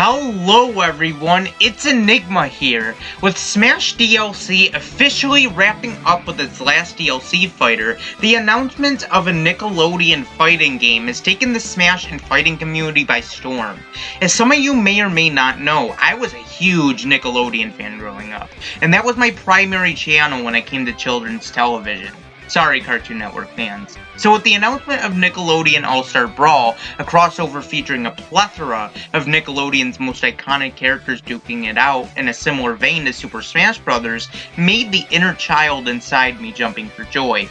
Hello everyone, it's Enigma here, with Smash DLC officially wrapping up with its last DLC fighter. The announcement of a Nickelodeon fighting game has taken the Smash and fighting community by storm. As some of you may or may not know, I was a huge Nickelodeon fan growing up, and that was my primary channel when it came to children's television. Sorry, Cartoon Network fans. So with the announcement of Nickelodeon All-Star Brawl, a crossover featuring a plethora of Nickelodeon's most iconic characters duking it out in a similar vein to Super Smash Bros., made the inner child inside me jumping for joy.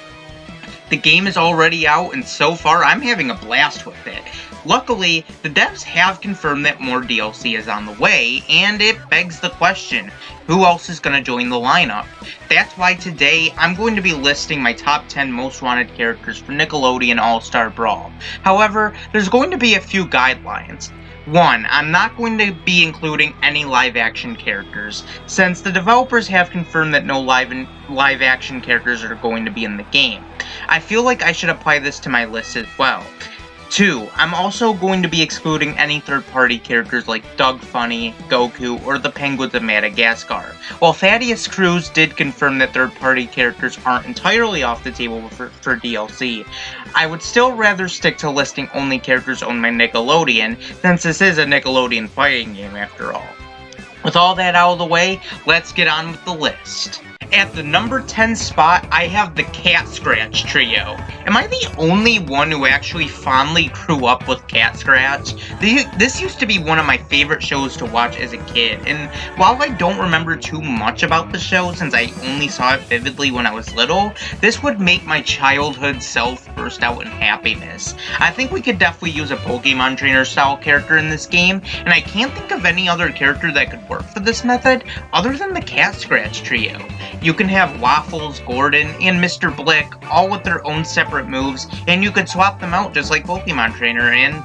The game is already out, and so far I'm having a blast with it. Luckily, the devs have confirmed that more DLC is on the way, and it begs the question, who else is going to join the lineup? That's why today, I'm going to be listing my top 10 most wanted characters for Nickelodeon All-Star Brawl. However, there's going to be a few guidelines. 1. I'm not going to be including any live-action characters, since the developers have confirmed that no live-action characters are going to be in the game. I feel like I should apply this to my list as well. 2. I'm also going to be excluding any third-party characters like Doug Funny, Goku, or the Penguins of Madagascar. While Thaddeus Cruz did confirm that third-party characters aren't entirely off the table for DLC, I would still rather stick to listing only characters owned by Nickelodeon, since this is a Nickelodeon fighting game after all. With all that out of the way, let's get on with the list. At the number 10 spot, I have the Catscratch trio. Am I the only one who actually fondly grew up with Catscratch? This used to be one of my favorite shows to watch as a kid, and while I don't remember too much about the show since I only saw it vividly when I was little, this would make my childhood self burst out in happiness. I think we could definitely use a Pokemon trainer style character in this game, and I can't think of any other character that could work for this method other than the Catscratch trio. You can have Waffles, Gordon, and Mr. Blick all with their own separate moves, and you could swap them out just like Pokemon Trainer, and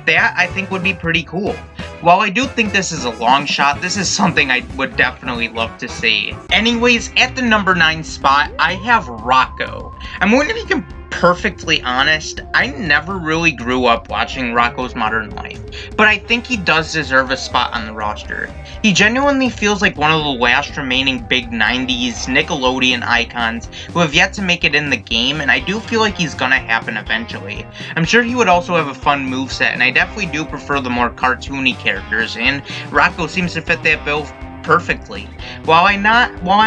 that I think would be pretty cool. While I do think this is a long shot, this is something I would definitely love to see. Anyways, at the number 9 spot, I have Rocko. I'm going to be perfectly honest, I never really grew up watching Rocko's Modern Life, but I think he does deserve a spot on the roster. He genuinely feels like one of the last remaining big 90s Nickelodeon icons who have yet to make it in the game, and I do feel like he's gonna happen eventually. I'm sure he would also have a fun moveset, and I definitely do prefer the more cartoony characters, and Rocko seems to fit that bill perfectly. While I'm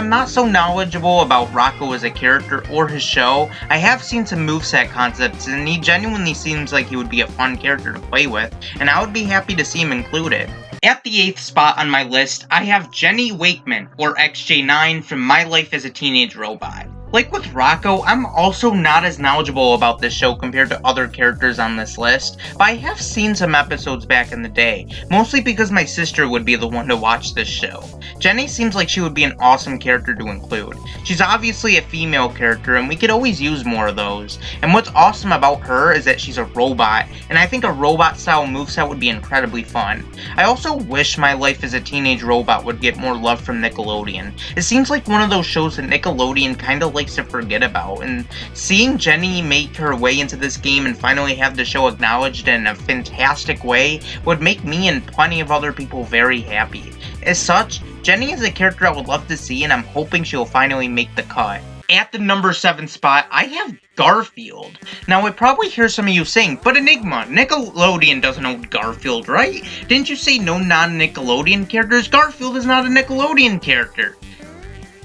not so knowledgeable about Rocko as a character or his show, I have seen some moveset concepts, and he genuinely seems like he would be a fun character to play with, and I would be happy to see him included. At the 8th spot on my list, I have Jenny Wakeman, or XJ9, from My Life as a Teenage Robot. Like with Rocko, I'm also not as knowledgeable about this show compared to other characters on this list, but I have seen some episodes back in the day, mostly because my sister would be the one to watch this show. Jenny seems like she would be an awesome character to include. She's obviously a female character, and we could always use more of those. And what's awesome about her is that she's a robot, and I think a robot-style moveset would be incredibly fun. I also wish My Life as a Teenage Robot would get more love from Nickelodeon. It seems like one of those shows that Nickelodeon kinda likes to forget about, and seeing Jenny make her way into this game and finally have the show acknowledged in a fantastic way would make me and plenty of other people very happy. As such, Jenny is a character I would love to see, and I'm hoping she'll finally make the cut. At the number 7 spot, I have Garfield. Now, I probably hear some of you saying, but Enigma, Nickelodeon doesn't own Garfield, right? Didn't you say no non-Nickelodeon characters? Garfield is not a Nickelodeon character.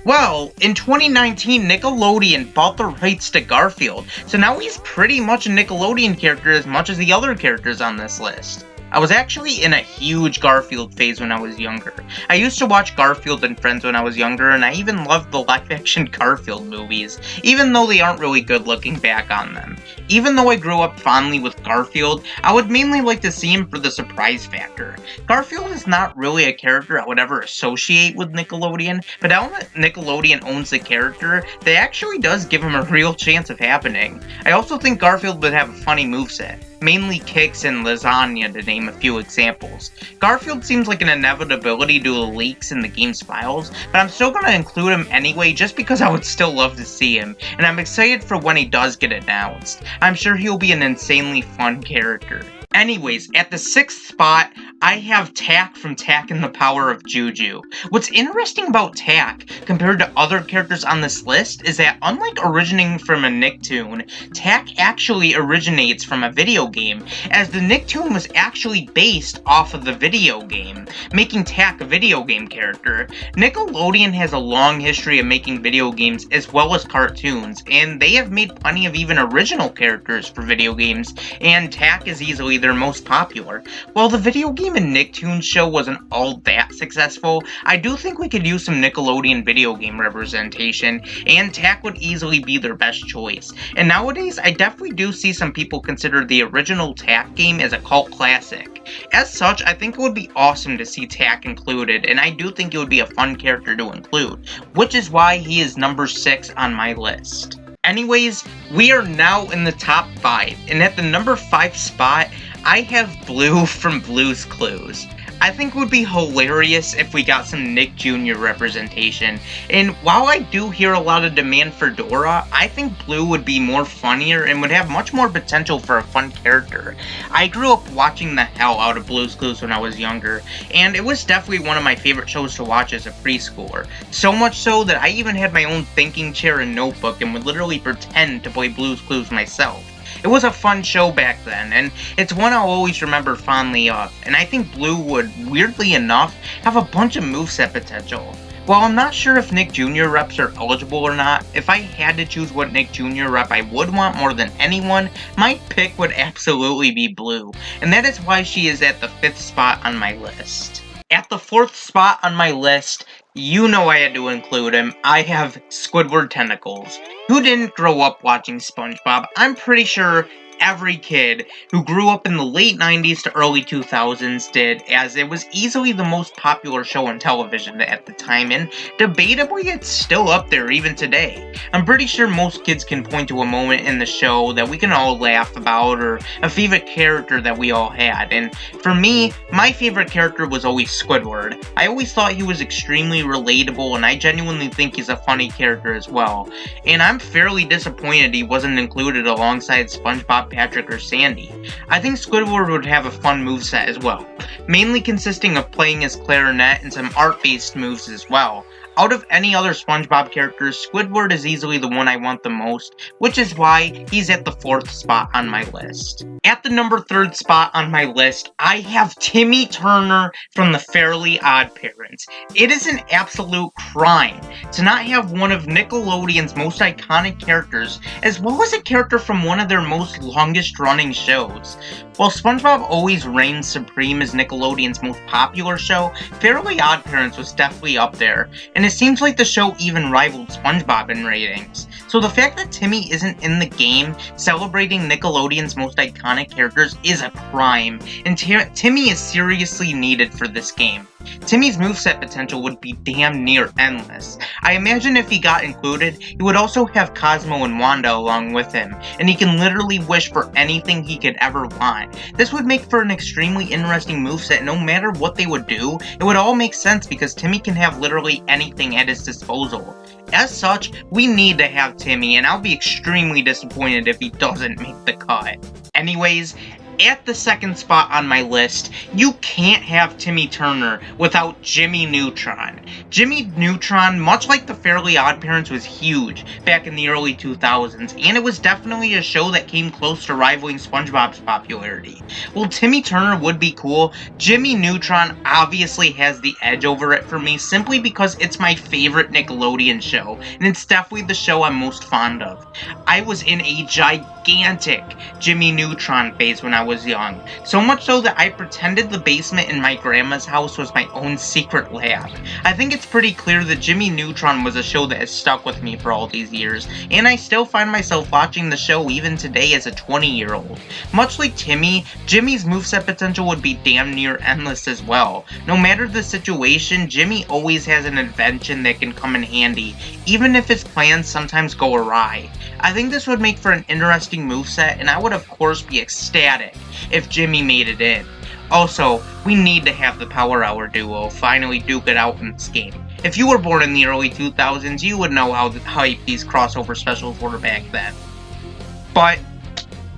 Well, in 2019, Nickelodeon bought the rights to Garfield, so now he's pretty much a Nickelodeon character as much as the other characters on this list. I was actually in a huge Garfield phase when I was younger. I used to watch Garfield and Friends when I was younger, and I even loved the live-action Garfield movies, even though they aren't really good looking back on them. Even though I grew up fondly with Garfield, I would mainly like to see him for the surprise factor. Garfield is not really a character I would ever associate with Nickelodeon, but now that Nickelodeon owns the character, that actually does give him a real chance of happening. I also think Garfield would have a funny moveset. Mainly kicks and lasagna, to name a few examples. Garfield seems like an inevitability due to leaks in the game's files, but I'm still gonna include him anyway just because I would still love to see him, and I'm excited for when he does get announced. I'm sure he'll be an insanely fun character. Anyways, at the 6th spot, I have Tak from Tak and the Power of Juju. What's interesting about Tak, compared to other characters on this list, is that unlike originating from a Nicktoon, Tak actually originates from a video game, as the Nicktoon was actually based off of the video game, making Tak a video game character. Nickelodeon has a long history of making video games as well as cartoons, and they have made plenty of even original characters for video games, and Tak is easily their most popular. While the video game and Nicktoons show wasn't all that successful, I do think we could use some Nickelodeon video game representation, and Tak would easily be their best choice. And nowadays, I definitely do see some people consider the original Tak game as a cult classic. As such, I think it would be awesome to see Tak included, and I do think it would be a fun character to include, which is why he is number 6 on my list. Anyways, we are now in the top 5, and at the number 5 spot, I have Blue from Blue's Clues. I think it would be hilarious if we got some Nick Jr. representation, and while I do hear a lot of demand for Dora, I think Blue would be more funnier and would have much more potential for a fun character. I grew up watching the hell out of Blue's Clues when I was younger, and it was definitely one of my favorite shows to watch as a preschooler. So much so that I even had my own thinking chair and notebook and would literally pretend to play Blue's Clues myself. It was a fun show back then, and it's one I'll always remember fondly of, and I think Blue would, weirdly enough, have a bunch of moveset potential. While I'm not sure if Nick Jr. reps are eligible or not, if I had to choose what Nick Jr. rep I would want more than anyone, my pick would absolutely be Blue, and that is why she is at the 5th spot on my list. At the 4th spot on my list, you know I had to include him, I have Squidward Tentacles. Who didn't grow up watching SpongeBob? I'm pretty sure every kid who grew up in the late 90s to early 2000s did, as it was easily the most popular show on television at the time, and debatably it's still up there even today. I'm pretty sure most kids can point to a moment in the show that we can all laugh about, or a favorite character that we all had, and for me, my favorite character was always Squidward. I always thought he was extremely relatable, and I genuinely think he's a funny character as well, and I'm fairly disappointed he wasn't included alongside SpongeBob, Patrick, or Sandy. I think Squidward would have a fun moveset as well, mainly consisting of playing his clarinet and some art-based moves as well. Out of any other SpongeBob characters, Squidward is easily the one I want the most, which is why he's at the 4th spot on my list. At the number 3rd spot on my list, I have Timmy Turner from the Fairly Odd Parents. It is an absolute crime to not have one of Nickelodeon's most iconic characters, as well as a character from one of their most longest running shows. While SpongeBob always reigns supreme as Nickelodeon's most popular show, Fairly Odd Parents was definitely up there, and it seems like the show even rivaled SpongeBob in ratings. So the fact that Timmy isn't in the game celebrating Nickelodeon's most iconic characters is a crime, and Timmy is seriously needed for this game. Timmy's moveset potential would be damn near endless. I imagine if he got included, he would also have Cosmo and Wanda along with him, and he can literally wish for anything he could ever want. This would make for an extremely interesting moveset. No matter what they would do, it would all make sense because Timmy can have literally anything at his disposal. As such, we need to have Timmy, and I'll be extremely disappointed if he doesn't make the cut. Anyways, at the 2nd spot on my list, you can't have Timmy Turner without Jimmy Neutron. Jimmy Neutron, much like the Fairly Odd Parents, was huge back in the early 2000s, and it was definitely a show that came close to rivaling SpongeBob's popularity. While Timmy Turner would be cool, Jimmy Neutron obviously has the edge over it for me simply because it's my favorite Nickelodeon show, and it's definitely the show I'm most fond of. I was in a gigantic Jimmy Neutron phase when I was young, so much so that I pretended the basement in my grandma's house was my own secret lab. I think it's pretty clear that Jimmy Neutron was a show that has stuck with me for all these years, and I still find myself watching the show even today as a 20-year-old. Much like Timmy, Jimmy's moveset potential would be damn near endless as well. No matter the situation, Jimmy always has an invention that can come in handy, even if his plans sometimes go awry. I think this would make for an interesting moveset, and I would of course be ecstatic if Jimmy made it in. Also, we need to have the Power Hour duo finally duke it out in this game. If you were born in the early 2000s, you would know how hype these crossover specials were back then. But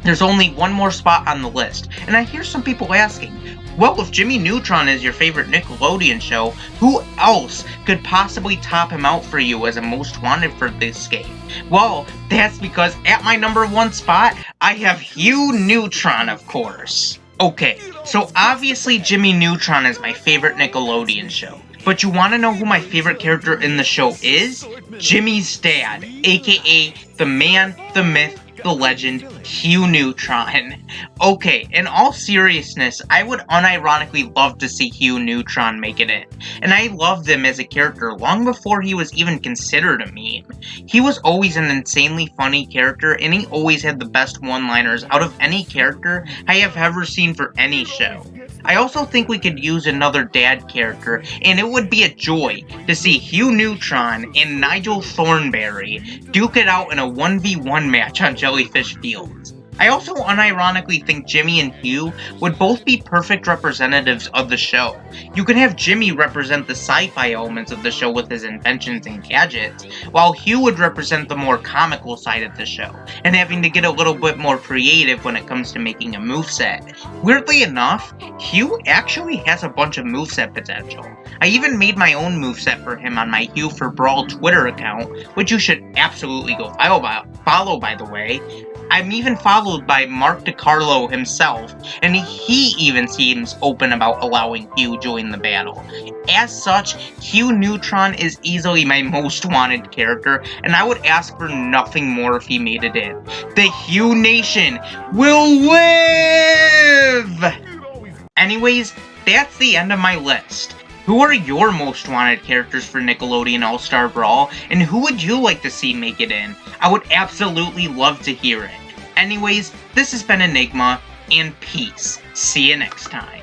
There's only one more spot on the list, and I hear some people asking, well, if Jimmy Neutron is your favorite Nickelodeon show, who else could possibly top him out for you as a most wanted for this game? Well, that's because at my number 1 spot, I have Hugh Neutron, of course. Okay, so obviously Jimmy Neutron is my favorite Nickelodeon show. But you want to know who my favorite character in the show is? Jimmy's dad, aka the man, the myth, the legend, Hugh Neutron. Okay, in all seriousness, I would unironically love to see Hugh Neutron make it in. And I loved him as a character long before he was even considered a meme. He was always an insanely funny character, and he always had the best one-liners out of any character I have ever seen for any show. I also think we could use another dad character, and it would be a joy to see Hugh Neutron and Nigel Thornberry duke it out in a 1v1 match on Jellyfish Fields. I also unironically think Jimmy and Hugh would both be perfect representatives of the show. You could have Jimmy represent the sci-fi elements of the show with his inventions and gadgets, while Hugh would represent the more comical side of the show, and having to get a little bit more creative when it comes to making a moveset. Weirdly enough, Hugh actually has a bunch of moveset potential. I even made my own moveset for him on my Hugh for Brawl Twitter account, which you should absolutely go follow by the way. I'm even followed by Mark DiCarlo himself, and he even seems open about allowing Hugh join the battle. As such, Hugh Neutron is easily my most wanted character, and I would ask for nothing more if he made it in. The Hugh Nation will live! Anyways, that's the end of my list. Who are your most wanted characters for Nickelodeon All-Star Brawl, and who would you like to see make it in? I would absolutely love to hear it. Anyways, this has been Enigma, and peace. See you next time.